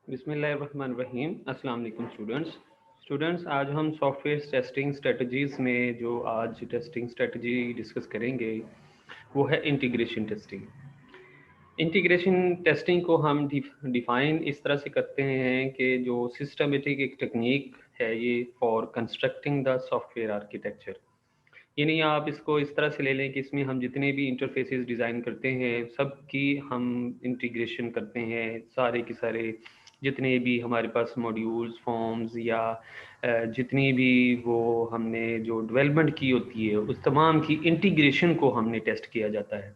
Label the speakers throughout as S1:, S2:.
S1: बिस्मिल्लाहिर्रहमानिर्रहीम। अस्सलाम वालेकुम स्टूडेंट्स, आज हम सॉफ्टवेयर टेस्टिंग स्ट्रेटजीज़ में जो आज टेस्टिंग स्ट्रेटजी डिस्कस करेंगे वो है इंटीग्रेशन टेस्टिंग। इंटीग्रेशन टेस्टिंग को हम डिफ़ाइन इस तरह से करते हैं कि जो सिस्टमेटिक एक टेक्निक है ये for constructing the software architecture. यानी आप इसको इस तरह से ले लें कि इसमें हम जितने भी इंटरफेसेस डिज़ाइन करते हैं सब की हम इंटीग्रेशन करते हैं, सारे के सारे जितने भी हमारे पास मॉड्यूल्स फॉर्म्स या जितनी भी वो हमने जो डेवलपमेंट की होती है उस तमाम की इंटीग्रेशन को हमने टेस्ट किया जाता है।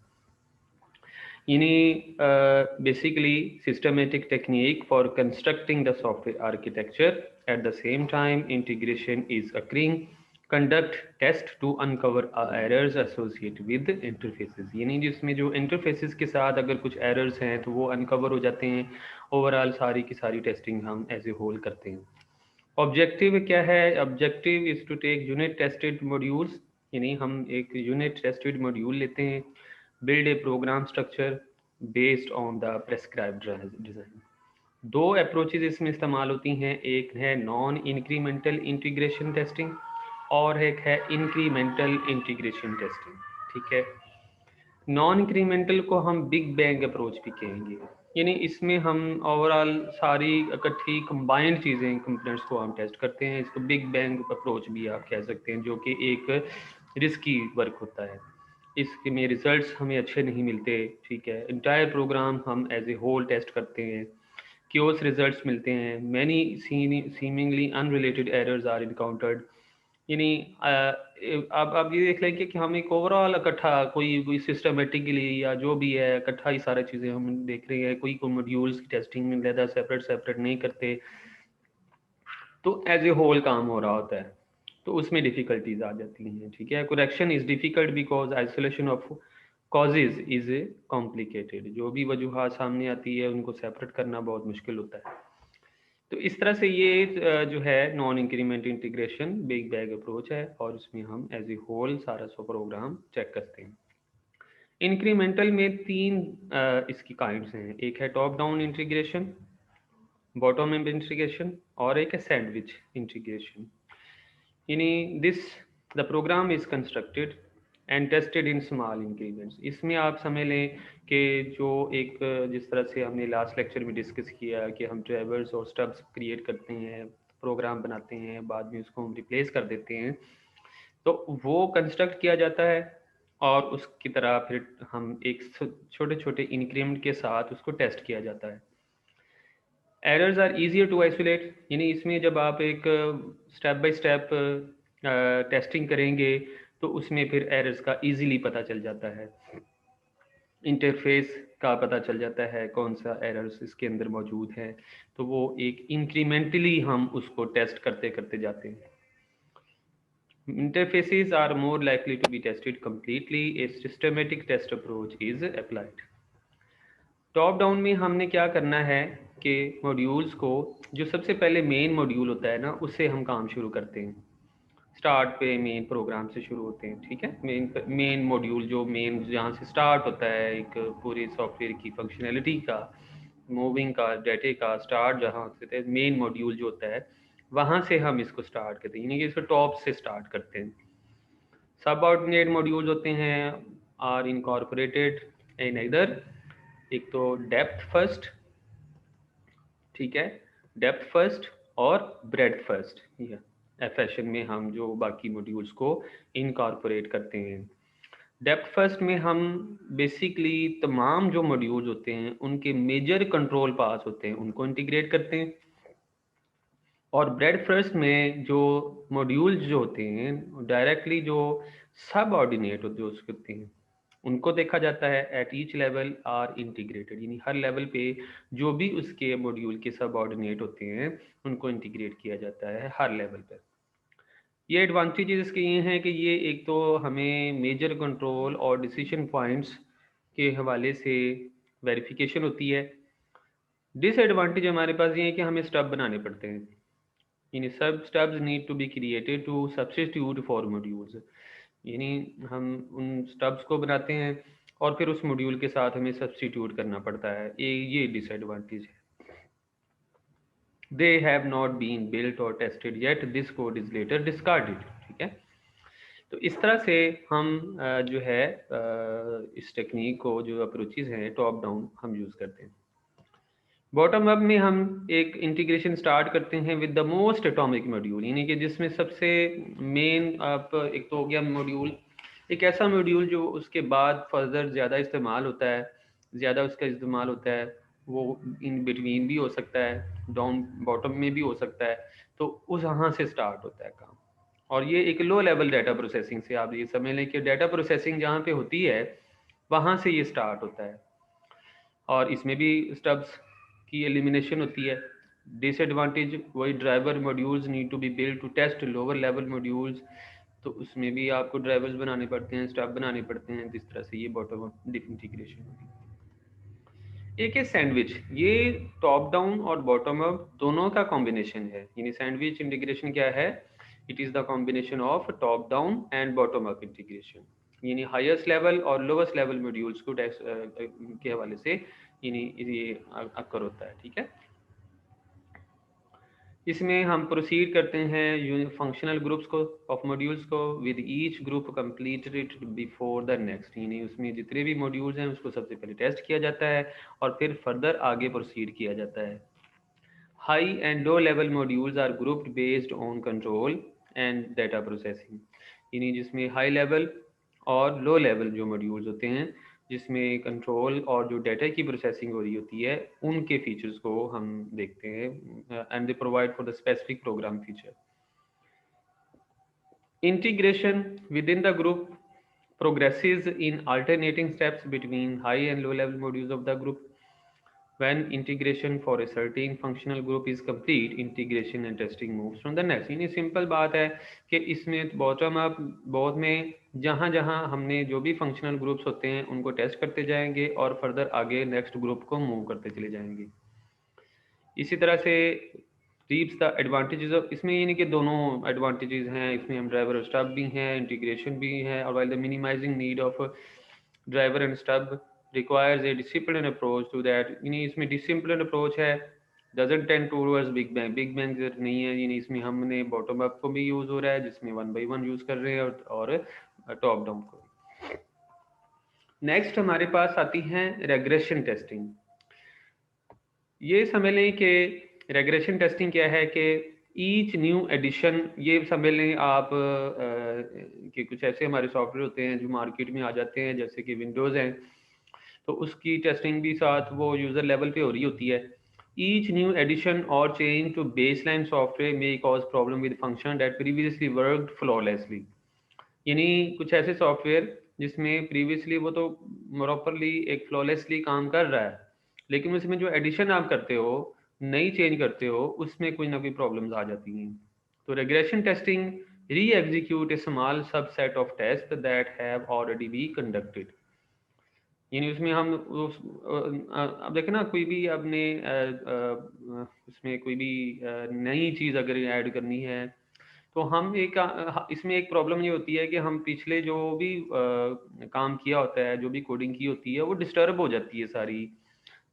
S1: यानी basically systematic technique for constructing the software architecture at the same time integration is occurring conduct test to uncover errors associated with interfaces. यानी जिसमें जो इंटरफेसेस के साथ अगर कुछ एरर्स हैं तो वो अनकवर हो जाते हैं। ओवरऑल सारी की सारी टेस्टिंग हम एज ए होल करते हैं। ऑब्जेक्टिव क्या है? Objective is to take unit tested modules. यानी हम एक यूनिट टेस्टेड मॉड्यूल लेते हैं, build a program structure based on the prescribed design. दो अप्रोचेज इसमें इस्तेमाल होती हैं, एक है नॉन इंक्रीमेंटल इंटीग्रेशन टेस्टिंग और एक है इंक्रीमेंटल इंटीग्रेशन टेस्टिंग। ठीक है। नॉन इंक्रीमेंटल को हम बिग बैंग अप्रोच भी कहेंगे। यानी इसमें हम ओवरऑल सारी इकट्ठी कंबाइंड चीज़ें कंपोनेंट्स को हम टेस्ट करते हैं। इसको बिग बैंग अप्रोच भी आप कह सकते हैं, जो कि एक रिस्की वर्क होता है। इसके में रिजल्ट्स हमें अच्छे नहीं मिलते। ठीक है। इंटायर प्रोग्राम हम एज ए होल टेस्ट करते हैं, क्योस रिजल्ट्स मिलते हैं, many seemingly unrelated errors are encountered. यानी आप ये देख लेंगे कि हम एक ओवरऑल इकट्ठा कोई सिस्टमेटिकली या जो भी है इकट्ठा ही सारी चीज़ें हम देख रहे हैं, कोई मॉड्यूल्स की टेस्टिंग में ज़्यादा सेपरेट सेपरेट नहीं करते, तो एज ए होल काम हो रहा होता है, तो उसमें डिफ़िकल्टीज आ जाती हैं। ठीक है। Correction is difficult because isolation of causes is complicated. जो भी वजूहात सामने आती है उनको सेपरेट करना बहुत मुश्किल होता है। तो इस तरह से ये जो है non increment integration big bag approach है, और उसमें हम एज ए होल सारा सो प्रोग्राम चेक करते हैं। इंक्रीमेंटल में तीन इसकी काइंड्स हैं, एक है top down integration, bottom up integration और एक है सैंडविच इंटीग्रेशन। यानी this the program is constructed and tested in small increments. इसमें आप समझ लें कि जो एक जिस तरह से हमने लास्ट लेक्चर में डिस्कस किया कि हम ड्राइवर्स और स्टब्स क्रिएट करते हैं, प्रोग्राम बनाते हैं, बाद में उसको हम रिप्लेस कर देते हैं, तो वो कंस्ट्रक्ट किया जाता है और उसकी तरह फिर हम एक छोटे छोटे इंक्रीमेंट के साथ उसको टेस्ट किया जाता है। Errors are easier to isolate. यानी इसमें जब आप एक स्टेप बाय स्टेप टेस्टिंग करेंगे तो उसमें फिर एरर्स का इजीली पता चल जाता है, इंटरफेस का पता चल जाता है कौन सा एरर्स इसके अंदर मौजूद है, तो वो एक इंक्रीमेंटली हम उसको टेस्ट करते करते जाते हैं। Interfaces are more likely to be tested completely. A systematic test approach is applied. Top down में हमने क्या करना है कि मॉड्यूल्स को, जो सबसे पहले मेन मॉड्यूल होता है ना, उससे हम काम शुरू करते हैं। स्टार्ट पे मेन प्रोग्राम से शुरू होते हैं। ठीक है। मेन मॉड्यूल जो मेन जहाँ से स्टार्ट होता है एक पूरे सॉफ्टवेयर की फंक्शनैलिटी का, मूविंग का, डाटे का स्टार्ट जहाँ से मेन मॉड्यूल जो होता है वहाँ से हम इसको स्टार्ट करते हैं, यानी कि इसको टॉप से स्टार्ट करते हैं। सब ऑर्डिनेट मॉड्यूल्स होते हैं आर इनकॉर्पोरेटेड इन इधर, एक तो डेप्थ फर्स्ट। ठीक है। डेप्थ फर्स्ट और ब्रेड फर्स्ट, फैशन में हम जो बाकी मॉड्यूल्स को इनकॉर्पोरेट करते हैं। डेप्थ फर्स्ट में हम बेसिकली तमाम जो मॉड्यूल्स होते हैं उनके मेजर कंट्रोल पास होते हैं उनको इंटीग्रेट करते हैं, और ब्रेड फर्स्ट में जो मॉड्यूल्स जो होते हैं डायरेक्टली जो सब ऑर्डिनेट होते हैं उनको देखा जाता है। At each level are integrated, यानी हर लेवल पे जो भी उसके मॉड्यूल के सब ऑर्डिनेट होते हैं उनको इंटीग्रेट किया जाता है हर लेवल पर। ये एडवांटेजेस इसके ये हैं कि ये एक तो हमें मेजर कंट्रोल और डिसीजन पॉइंट्स के हवाले से वेरिफिकेशन होती है। डिसएडवांटेज हमारे पास ये है कि हमें स्टब बनाने पड़ते हैं, यानी सब stubs need to be created to substitute for modules. यानी हम उन स्टब्स को बनाते हैं और फिर उस मॉड्यूल के साथ हमें सब्स्टिट्यूट करना पड़ता है, ये डिसएडवांटेज है। they have not been built or tested yet, this code is later discarded। ठीक है, तो इस तरह से हम जो है इस टेक्निक को, जो अप्रोचेज हैं टॉप डाउन, हम यूज़ करते हैं। बॉटम अप में हम एक इंटीग्रेशन स्टार्ट करते हैं with the most atomic module, यानी कि जिसमें सबसे मेन आप एक तो हो गया मॉड्यूल, एक ऐसा मॉड्यूल जो उसके बाद फर्दर ज़्यादा इस्तेमाल होता है, ज़्यादा उसका इस्तेमाल होता है, वो इन बिटवीन भी हो सकता है, डाउन बॉटम में भी हो सकता है, तो उस वहाँ से स्टार्ट होता है काम। और ये एक लो लेवल डाटा प्रोसेसिंग से, आप ये समझ लें कि डाटा प्रोसेसिंग जहाँ पे होती है वहाँ से ये स्टार्ट होता है, और इसमें भी स्टब्स की एलिमिनेशन होती है। डिसएडवांटेज वही, driver modules need to be build to test lower level modules, तो उसमें भी आपको ड्राइवर्स बनाने पड़ते हैं, स्टब बनाने पड़ते हैं। जिस तरह से ये बॉटम अप इंटीग्रेशन होगी। एक है सैंडविच, ये टॉप डाउन और बॉटम अप दोनों का कॉम्बिनेशन है। यानी सैंडविच इंटीग्रेशन क्या है? It is the combination of top down and bottom up integration, यानी हाईएस्ट लेवल और लोवेस्ट लेवल मॉड्यूल्स को के हवाले से यानी ये अक्कर होता है। ठीक है, इसमें हम प्रोसीड करते हैं फंक्शनल ग्रुप्स को ऑफ मॉड्यूल्स को, with each group completed before the next, यानी उसमें जितने भी मॉड्यूल्स हैं उसको सबसे पहले टेस्ट किया जाता है और फिर फर्दर आगे प्रोसीड किया जाता है। High and low level modules are grouped based on control and data processing, यानी जिसमें हाई लेवल और लो लेवल जो मॉड्यूल्स होते हैं, जिसमें कंट्रोल और जो डाटा की प्रोसेसिंग हो रही होती है, उनके फीचर्स को हम देखते हैं, and they provide for the specific programme feature. Integration with in the group progresses in alternating steps between high and low level modules of the group. When integration for a certain functional group is complete, integration and testing moves from the next। यानी simple बात है कि इसमें bottom up बहुत में जहाँ जहाँ हमने जो भी फंक्शनल ग्रुप्स होते हैं उनको टेस्ट करते जाएंगे और फर्दर आगे नेक्स्ट ग्रुप को मूव करते चले जाएंगे। इसी तरह से रीप्स द एडवांटेजेस ऑफ, इसमें यानी कि दोनों एडवांटेजेस हैं, इसमें हम ड्राइवर और स्टब भी हैं, इंटीग्रेशन भी है, और while the minimizing need of driver and stub requires a discipline approach to that, यानी इसमें डिसिप्लिन अप्रोच है, doesn't tend towards big bang, big bang नहीं है। यानी इसमें हमने बॉटम अप को भी यूज़ हो रहा है जिसमें 1 by 1 यूज़ कर रहे हैं और टॉप डाउन को। नेक्स्ट हमारे पास आती हैं रेग्रेशन टेस्टिंग। ये समझ लें कि रेग्रेशन टेस्टिंग क्या है कि ईच न्यू एडिशन, ये समझ लें आप कि कुछ ऐसे हमारे सॉफ्टवेयर होते हैं जो मार्केट में आ जाते हैं, जैसे कि विंडोज़ हैं, तो उसकी टेस्टिंग भी साथ वो यूज़र लेवल पे हो रही होती है। ईच न्यू एडिशन और change to baseline software may cause problem with function that previously worked flawlessly, यानी कुछ ऐसे सॉफ्टवेयर जिसमें प्रीवियसली वो तो प्रॉपरली एक फ्लॉलेसली काम कर रहा है, लेकिन उसमें जो एडिशन आप करते हो, नई चेंज करते हो, उसमें कोई ना कोई प्रॉब्लम्स आ जाती हैं। तो regression testing re execute a small subset of test that have already be conducted, यानी उसमें हम अब देखें ना, कोई भी आपने उसमें कोई भी नई चीज़ अगर ऐड करनी है, तो हम एक इसमें एक प्रॉब्लम ये होती है कि हम पिछले जो भी काम किया होता है, जो भी कोडिंग की होती है, वो डिस्टर्ब हो जाती है सारी।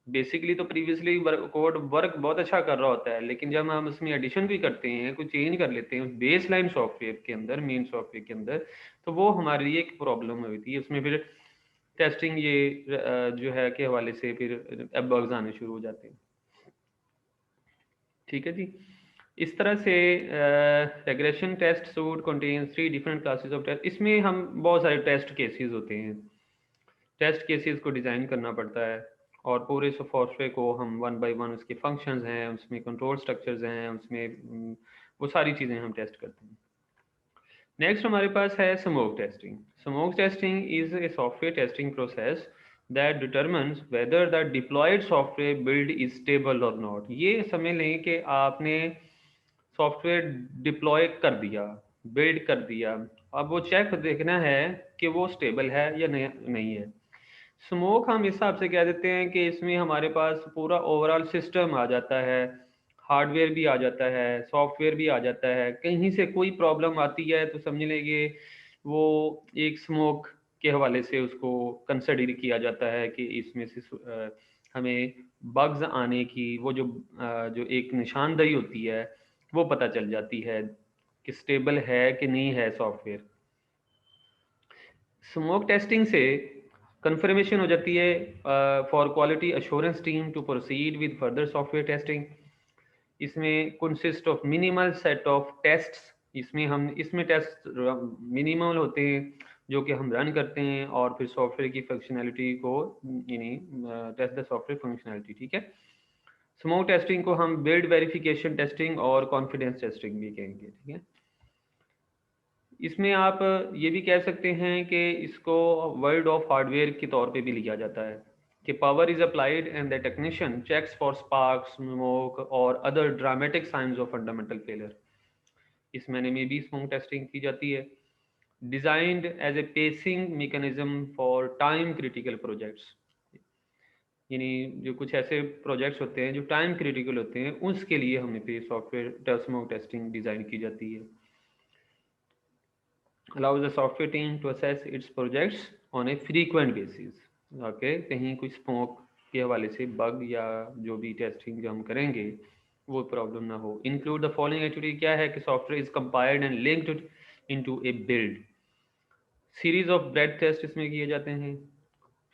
S1: बेसिकली तो प्रीवियसली कोड वर्क बहुत अच्छा कर रहा होता है, लेकिन जब हम उसमें एडिशन भी करते हैं, कुछ चेंज कर लेते हैं बेस लाइन सॉफ्टवेयर के अंदर, मेन सॉफ्टवेयर के अंदर, तो वो हमारे लिए एक प्रॉब्लम होती है। उसमें फिर टेस्टिंग ये जो है के हवाले से फिर बग्स आने शुरू हो जाते हैं। ठीक है जी, इस तरह से regression test suite contains 3 different classes of test. इसमें हम बहुत सारे टेस्ट केसेस होते हैं, टेस्ट केसेस को डिज़ाइन करना पड़ता है, और पूरे सॉफ्टवेयर को हम 1 by 1 उसके फंक्शंस हैं, उसमें कंट्रोल स्ट्रक्चर्स हैं, उसमें वो सारी चीज़ें हम टेस्ट करते हैं। नेक्स्ट हमारे पास है smoke testing. Smoke testing is a software testing process that determines whether the deployed software build is stable और नॉट। ये समझ लें कि आपने सॉफ्टवेयर डिप्लॉय कर दिया, बिल्ड कर दिया, अब वो चेक देखना है कि वो स्टेबल है या नहीं है। स्मोक हम इस हिसाब से कह देते हैं कि इसमें हमारे पास पूरा ओवरऑल सिस्टम आ जाता है, हार्डवेयर भी आ जाता है, सॉफ्टवेयर भी आ जाता है। कहीं से कोई प्रॉब्लम आती है तो समझ लेंगे वो एक स्मोक के हवाले से उसको कंसिडर किया जाता है कि इसमें से हमें बग्स आने की वो जो एक निशानदही होती है वो पता चल जाती है कि स्टेबल है कि नहीं है सॉफ्टवेयर। स्मोक टेस्टिंग से कंफर्मेशन हो जाती है for quality assurance team to proceed with further software testing. इसमें consist of minimal set of tests. इसमें टेस्ट मिनिमल होते हैं जो कि हम रन करते हैं और फिर सॉफ्टवेयर की फंक्शनैलिटी को यानी टेस्ट द सॉफ्टवेयर फंक्शनैलिटी। ठीक है, स्मोक टेस्टिंग को हम बिल्ड वेरिफिकेशन टेस्टिंग और कॉन्फिडेंस टेस्टिंग भी कहेंगे। ठीक है, इसमें आप ये भी कह सकते हैं कि इसको वर्ल्ड ऑफ हार्डवेयर के तौर पे भी लिया जाता है कि power is applied and the technician checks for spark, smoke और other dramatic science of fundamental failure. इस मैंने में भी स्मोक टेस्टिंग की जाती है। Designed as a pacing mechanism for time critical projects, यानी जो कुछ ऐसे प्रोजेक्ट्स होते हैं जो टाइम क्रिटिकल होते हैं उसके लिए हमें पे सॉफ्टवेयर स्मोक टेस्टिंग डिज़ाइन की जाती है। allows the software team to assess its projects on a frequent basis। Okay, कहीं कुछ स्मोक के हवाले से बग या जो भी टेस्टिंग जो हम करेंगे वो प्रॉब्लम ना हो। इंक्लूड द फॉलोइंग एक्टिविटी, क्या है कि software is compiled and linked into a build. Series of bread test इसमें किए जाते हैं।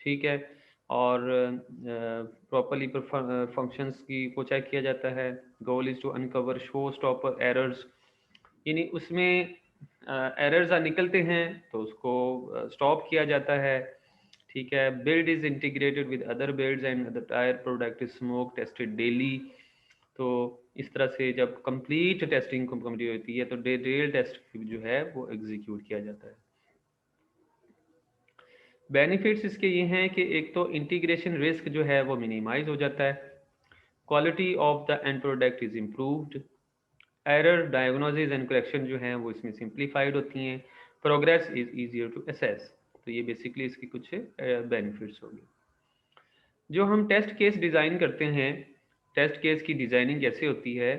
S1: ठीक है, और प्रॉपरली फंक्शंस की को चेक किया जाता है। Goal is to uncover show stopper errors, यानी उसमें एरर्स निकलते हैं तो उसको स्टॉप किया जाता है। ठीक है, build is integrated with other builds and the tyre product is smoke tested daily. तो इस तरह से जब कंप्लीट टेस्टिंग कंप्लीट होती है तो डेल टेस्ट जो है वो एग्जीक्यूट किया जाता है। बेनिफिट्स इसके ये हैं कि एक तो इंटीग्रेशन रिस्क जो है वो मिनिमाइज हो जाता है, quality of the end product is improved, error diagnosis and correction जो हैं वो इसमें सिंप्लीफाइड होती हैं, progress is easier to assess. तो ये बेसिकली इसकी कुछ बेनिफिट्स होंगे। जो हम टेस्ट केस डिज़ाइन करते हैं, टेस्ट केस की डिज़ाइनिंग कैसे होती है,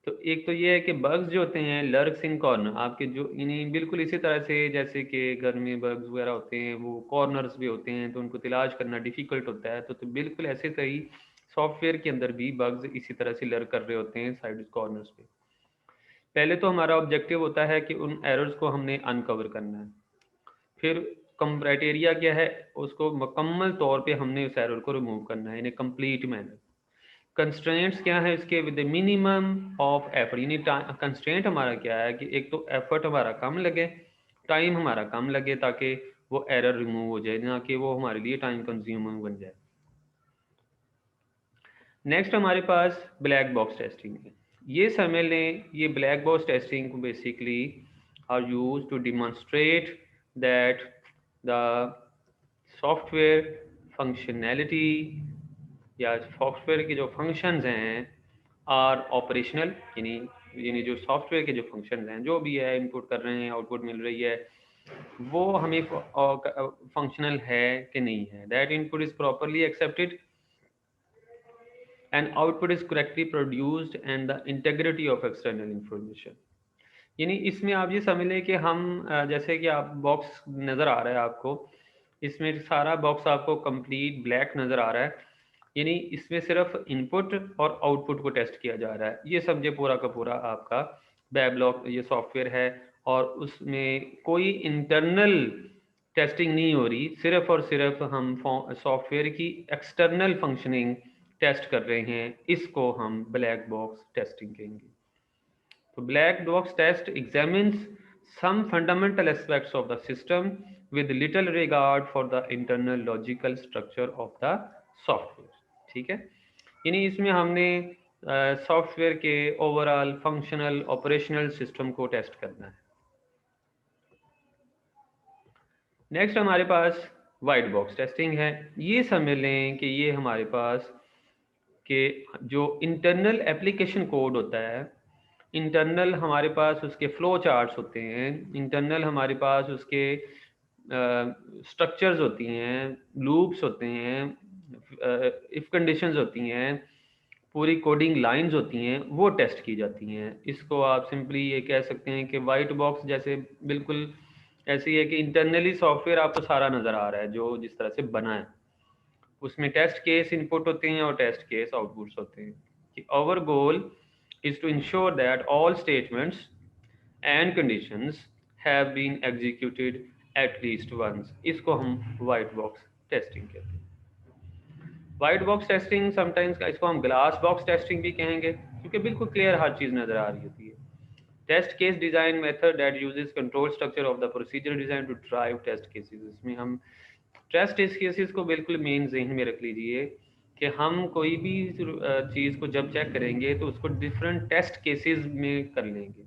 S1: तो एक तो ये है कि बग्स जो होते हैं लर्क्स इन कॉर्नर, आपके जो इन्हीं बिल्कुल इसी तरह से जैसे कि घर में बग्स वगैरह होते हैं वो कॉर्नर्स भी होते हैं तो उनको तलाश करना डिफ़िकल्ट होता है। तो बिल्कुल ऐसे सही सॉफ्टवेयर के अंदर भी बग्स इसी तरह से लर्क कर रहे होते हैं साइड कॉर्नर्स पे। पहले तो हमारा ऑब्जेक्टिव होता है कि उन एरर्स को हमने अनकवर करना है। फिर क्राइटेरिया क्या है, उसको मुकम्मल तौर पे हमने उस एरर को रिमूव करना है इन ए कंप्लीट मैनर। कंस्ट्रेंट्स क्या है इसके, विद मिनिमम ऑफ एफर्ट, यानी कंस्ट्रेंट हमारा क्या है कि एक तो एफर्ट हमारा कम लगे, टाइम हमारा कम लगे ताकि वो एरर रिमूव हो जाए, ना कि वो हमारे लिए टाइम कंज्यूमिंग बन जाए। नेक्स्ट हमारे पास ब्लैक बॉक्स टेस्टिंग है। ये समझ लें, ये black box testing basically are use to demonstrate that the software functionality या सॉफ्टवेयर के जो फंक्शंस हैं आर ऑपरेशनल, यानी जो सॉफ्टवेयर के जो फंक्शंस हैं, जो भी है इनपुट कर रहे हैं आउटपुट मिल रही है, वो हमें फंक्शनल है कि नहीं है। That input is properly accepted and output is correctly produced and the integrity of external information। यानी इसमें आप ये समझ लें कि हम जैसे कि आप बॉक्स नज़र आ रहा है आपको, इसमें सारा बॉक्स आपको कंप्लीट ब्लैक नज़र आ रहा है, यानी इसमें सिर्फ इनपुट और आउटपुट को टेस्ट किया जा रहा है। ये समझे पूरा का पूरा आपका बैबलॉक ये सॉफ्टवेयर है और उसमें कोई इंटरनल टेस्टिंग नहीं हो रही, सिर्फ और सिर्फ हम सॉफ्टवेयर की एक्सटर्नल फंक्शनिंग टेस्ट कर रहे हैं। इसको हम ब्लैक बॉक्स टेस्टिंग कहेंगे। तो black box test examines some fundamental aspects of the system with little regard for the internal logical structure of the software। ठीक है, यानी इसमें हमने सॉफ्टवेयर के ओवरऑल फंक्शनल ऑपरेशनल सिस्टम को टेस्ट करना है। नेक्स्ट हमारे पास वाइट बॉक्स टेस्टिंग है। ये समझ लें कि ये हमारे पास के जो इंटरनल एप्लीकेशन कोड होता है, इंटरनल हमारे पास उसके फ्लो चार्ट्स होते हैं, इंटरनल हमारे पास उसके स्ट्रक्चर्स होती हैं, लूप्स होते हैं, इफ कंडीशंस होती हैं, पूरी कोडिंग लाइंस होती हैं, वो टेस्ट की जाती हैं। इसको आप सिंपली ये कह सकते हैं कि वाइट बॉक्स जैसे बिल्कुल ऐसी है कि इंटरनली सॉफ्टवेयर आपको सारा नज़र आ रहा है जो जिस तरह से बना है, उसमें टेस्ट केस इनपुट होते हैं और टेस्ट केस आउटपुट्स होते हैं कि our goal is to ensure that all statements and conditions have been executed at least once. इसको हम वाइट बॉक्स टेस्टिंग कहते हैं। वाइट बॉक्स टेस्टिंग समटाइम्स इसको हम ग्लास बॉक्स टेस्टिंग भी कहेंगे, क्योंकि बिल्कुल क्लियर हर चीज़ नज़र आ रही होती है। Test case design method that uses control structure of the procedure design to drive test cases. इसमें हम टेस्ट केसेस को बिल्कुल मेन जहन में रख लीजिए कि हम कोई भी चीज़ को जब चेक करेंगे तो उसको डिफरेंट टेस्ट केसेस में कर लेंगे,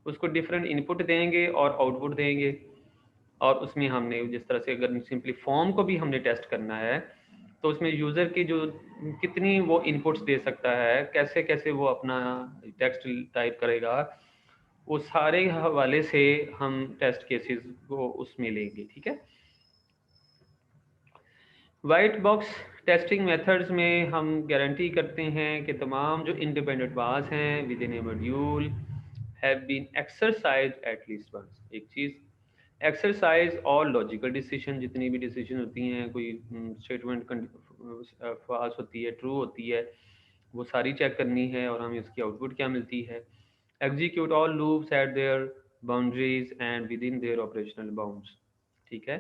S1: उसको डिफरेंट इनपुट देंगे और आउटपुट देंगे, और उसमें हमने जिस तरह से अगर सिंपली फॉर्म को भी हमने टेस्ट करना है तो उसमें यूज़र की जो कितनी वो इनपुट्स दे सकता है, कैसे कैसे वो अपना टेक्स्ट टाइप करेगा, वो सारे हवाले से हम टेस्ट केसेस को उसमें लेंगे। ठीक है। वाइट बॉक्स टेस्टिंग मेथड्स में हम गारंटी करते हैं कि तमाम जो इंडिपेंडेंट पास हैं within a module have been exercise at least once. एक चीज़ एक्सरसाइज और लॉजिकल डिसीजन, जितनी भी डिसीजन होती हैं, कोई स्टेटमेंट फॉल्स होती है, ट्रू होती है, वो सारी चेक करनी है और हमें उसकी आउटपुट क्या मिलती है। Execute all loops eight there boundaries and with in their operational bounds. ठीक है।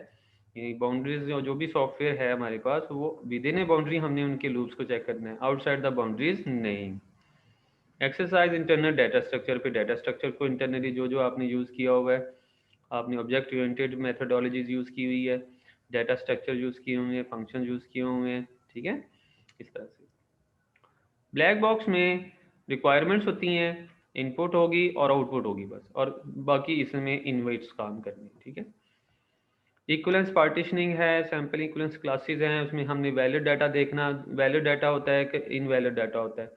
S1: यानी बाउंड्रीज जो भी सॉफ्टवेयर है हमारे पास वो विद इन ए बाउंड्री हमने उनके लूप्स को चेक करना है, आउटसाइड द बाउंड्रीज नहीं। एक्सरसाइज इंटरनल डाटा स्ट्रक्चर पे, डाटा स्ट्रक्चर को इंटरनली जो जो आपने यूज़ किया हुआ है, आपने ऑब्जेक्ट ओरिएंटेड मेथडोलॉजीज यूज़ की हुई है, डाटा स्ट्रक्चर यूज़ किए हुए हैं, फंक्शन यूज़ किए हुए हैं। ठीक है। इस तरह से ब्लैक बॉक्स में रिक्वायरमेंट्स होती हैं, इनपुट होगी और आउटपुट होगी बस, और बाकी इसमें इनवाइट्स काम करने। ठीक है। इक्वलेंस पार्टीशनिंग है, सैम्पल इक्वलेंस क्लासेस हैं, उसमें हमने वैलिड डाटा देखना, वैलिड डाटा होता है कि इनवैलिड डाटा होता है।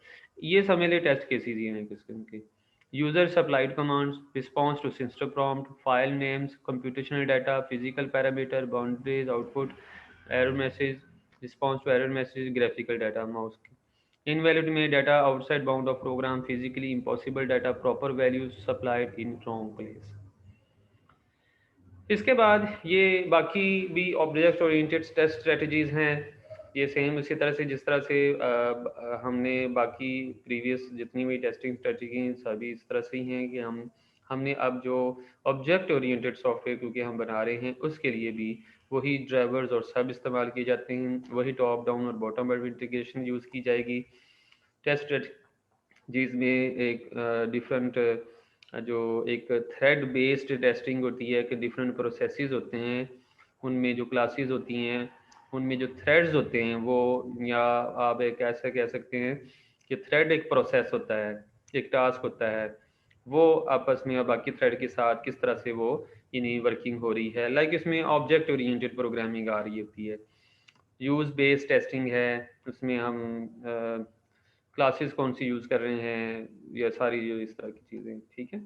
S1: ये समझ ले टेस्ट केसेस ये हैं किस्म के। User supplied commands, response to system prompt, file names, computational data, physical parameter, boundaries, output, error message, response to error message, graphical data, mouse की। इनवैलिड में data outside bound of program, physically impossible data, proper values supplied in wrong place. इसके बाद ये बाकी भी object oriented test strategies हैं। ये same इसी तरह से जिस तरह से हमने बाकी प्रीवियस जितनी भी टेस्टिंग स्ट्रेटजी सभी इस तरह से ही हैं कि हमने अब जो ऑब्जेक्ट ओरिएंटेड सॉफ्टवेयर क्योंकि हम बना रहे हैं उसके लिए भी वही ड्राइवर्स और सब इस्तेमाल किए जाते हैं, वही टॉप डाउन और बॉटम अप इंटीग्रेशन यूज़ की जाएगी। टेस्ट जिसमें एक डिफरेंट जो एक थ्रेड बेस्ड टेस्टिंग होती है कि डिफरेंट प्रोसेसेस होते हैं, उनमें जो क्लासेस होती हैं उनमें जो थ्रेड्स होते हैं वो, या आप एक ऐसा कह सकते हैं कि थ्रेड एक प्रोसेस होता है, एक टास्क होता है, वो आपस में बाकी थ्रेड के साथ किस तरह से वो इन्हीं वर्किंग हो रही है। लाइक इसमें ऑब्जेक्ट ओरिएंटेड प्रोग्रामिंग आ रही होती है। यूज़ बेस्ड टेस्टिंग है, उसमें हम क्लासेस कौन सी यूज़ कर रहे हैं, या सारी जो इस तरह की चीज़ें। ठीक है।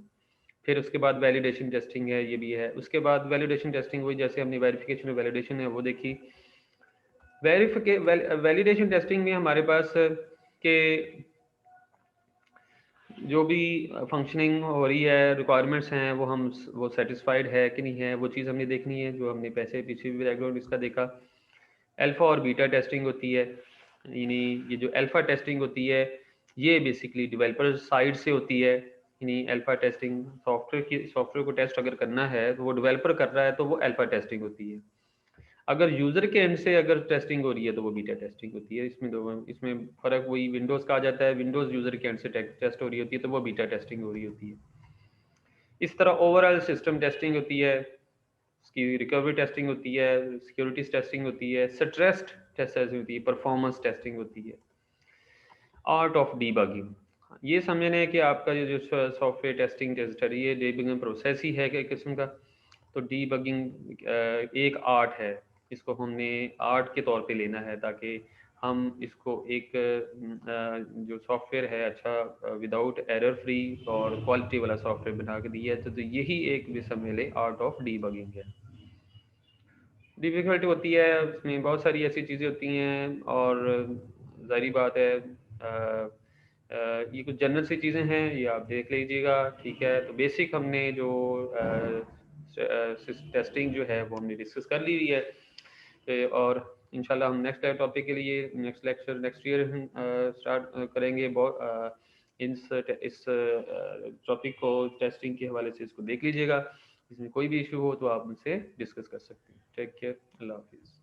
S1: फिर उसके बाद वैलिडेशन टेस्टिंग है, ये भी है। उसके बाद वैलिडेशन टेस्टिंग वही जैसे हमने वेरिफिकेशन और वैलिडेशन है वो देखी। वैलिडेशन टेस्टिंग में हमारे पास के जो भी फंक्शनिंग हो रही है, रिक्वायरमेंट्स हैं, वो सेटिस्फाइड है कि नहीं है, वो चीज़ हमने देखनी है, जो हमने पीछे भी बैकग्राउंड इसका देखा। अल्फ़ा और बीटा टेस्टिंग होती है, यानी ये जो अल्फ़ा टेस्टिंग होती है ये बेसिकली डेवलपर साइड से होती है। यानी अल्फ़ा टेस्टिंग सॉफ्टवेयर को टेस्ट अगर करना है तो वो डेवलपर कर रहा है तो वो अल्फ़ा टेस्टिंग होती है। अगर यूज़र के एंड से अगर टेस्टिंग हो रही है तो वो बीटा टेस्टिंग होती है। इसमें फ़र्क वही विंडोज़ का आ जाता है, विंडोज़ यूज़र के एंड से टेस्ट हो रही होती है तो वो बीटा टेस्टिंग हो रही होती है। इस तरह ओवरऑल सिस्टम टेस्टिंग होती है, इसकी रिकवरी टेस्टिंग होती है, सिक्योरिटी टेस्टिंग होती है, स्ट्रेस टेस्टिंग होती है, परफॉर्मेंस टेस्टिंग होती है, आर्ट ऑफ डीबगिंग। ये समझने कि आपका जो सॉफ्टवेयर टेस्टिंग टेस्ट है ये डीबगिंग प्रोसेस ही है कि किस्म का। तो डीबगिंग एक आर्ट है, इसको हमने आर्ट के तौर पे लेना है ताकि हम इसको एक जो सॉफ्टवेयर है अच्छा विदाउट एरर फ्री और क्वालिटी वाला सॉफ्टवेयर बना के दिया है। तो यही एक भी समझ ले आर्ट ऑफ डीबगिंग है। डिफ़िकल्ट होती है, उसमें बहुत सारी ऐसी चीज़ें होती हैं और ज़ाहिर बात है ये कुछ जनरल सी चीज़ें हैं, ये आप देख लीजिएगा। ठीक है। तो बेसिक हमने जो टेस्टिंग जो है वो हमने डिस्कस कर ली हुई है। और इंशाल्लाह हम नेक्स्ट टॉपिक के लिए next lecture next year start करेंगे। इस टॉपिक को टेस्टिंग के हवाले से इसको देख लीजिएगा। इसमें कोई भी इशू हो तो आप मुझसे डिस्कस कर सकते हैं। टेक केयर, अल्लाह हाफिज़।